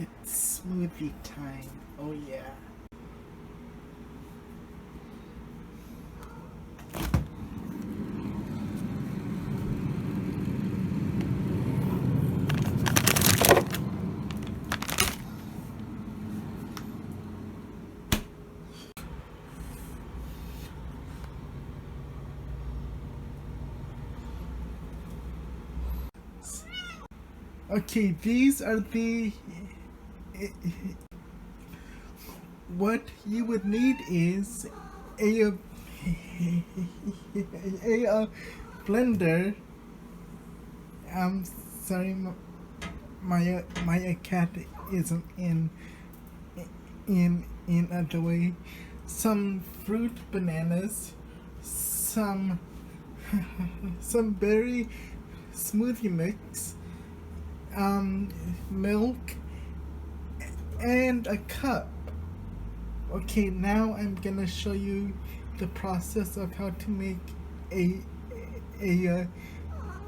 It's smoothie time. Oh yeah. Okay, these are the what you would need is a a blender. I'm sorry, my cat isn't in the way. Some fruit, bananas, some some berry smoothie mix, milk, and a cup. Okay, now I'm gonna show you the process of how to make a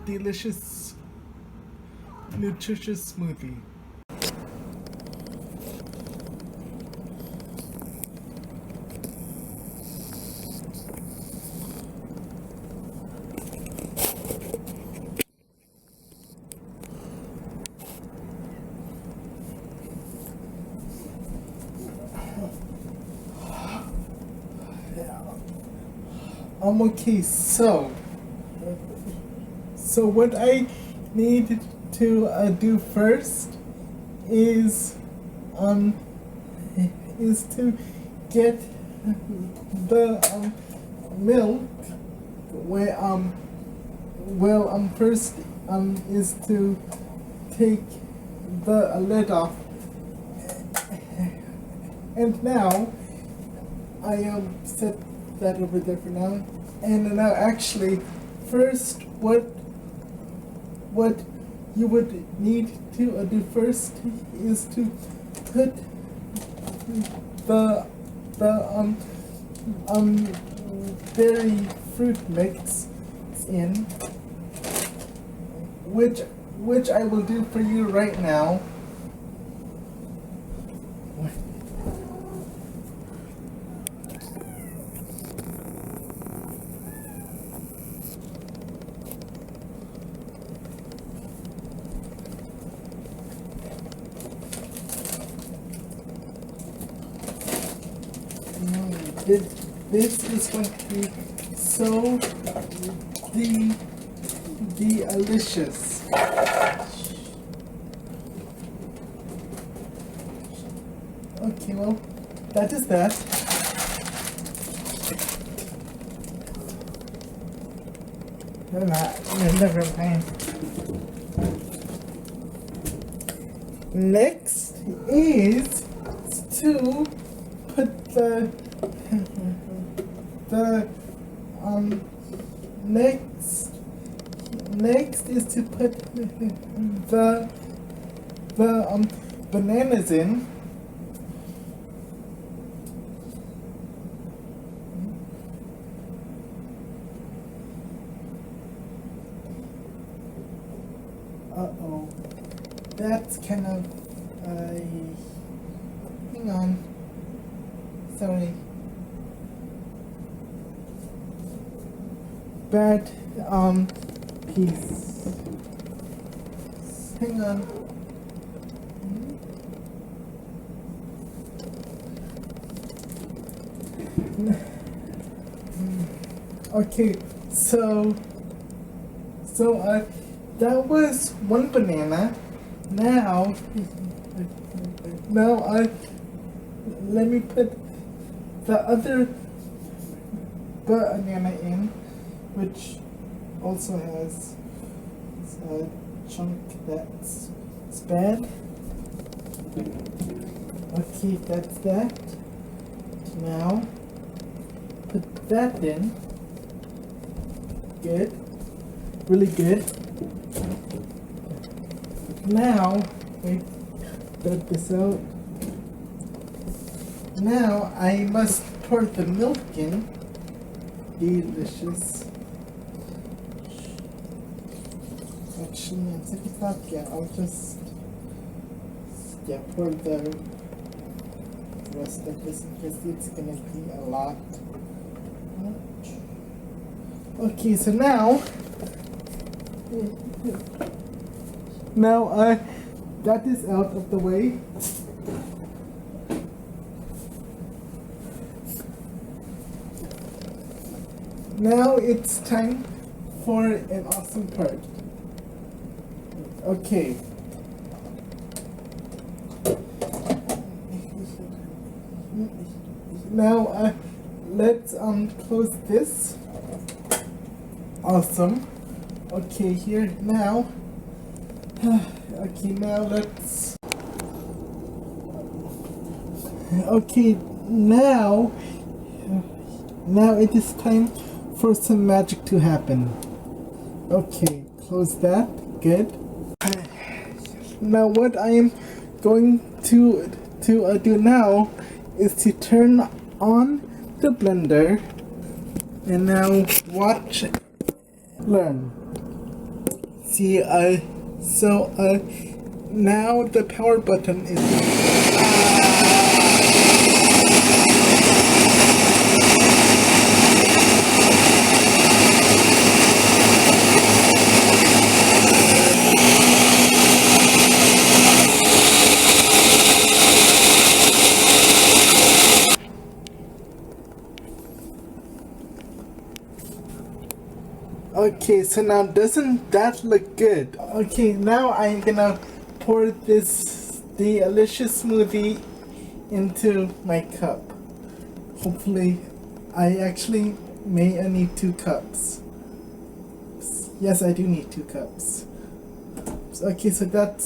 delicious, nutritious smoothie. Okay, so what I need to do first is um is to get the milk where first is to take the lid off, and now I set that over there for now. And now actually, first what you would need to do first is to put the berry fruit mix in, which I will do for you right now. This is going to be so delicious. Okay, well, that is that. Never mind. Next is to put the next is to put the bananas in. Uh-oh. That's kind of hang on. Sorry. Bad piece. Hang on. Okay, so that was one banana. Now let me put the other banana in, which also has a chunk that's bad. Okay, that's that. Now put that in. Good. Really good. Now, wait, put this out. Now I must pour the milk in. Delicious. Actually, I'll take it out. Yeah, I'll just yeah, pour the rest of this because it's gonna be a lot. Okay, so now I got this out of the way. Now it's time for an awesome part. Okay. Now let's close this. Awesome. Okay, here now. Okay, now let's. Okay, now it is time for some magic to happen. Okay, close that. Good. Now what I am going to do now is to turn on the blender and now watch, learn. See, now the power button is. Okay, so now doesn't that look good? Okay, now I'm gonna pour this delicious smoothie into my cup. Hopefully, I actually may need 2 cups. Yes, I do need 2 cups. Okay, so that's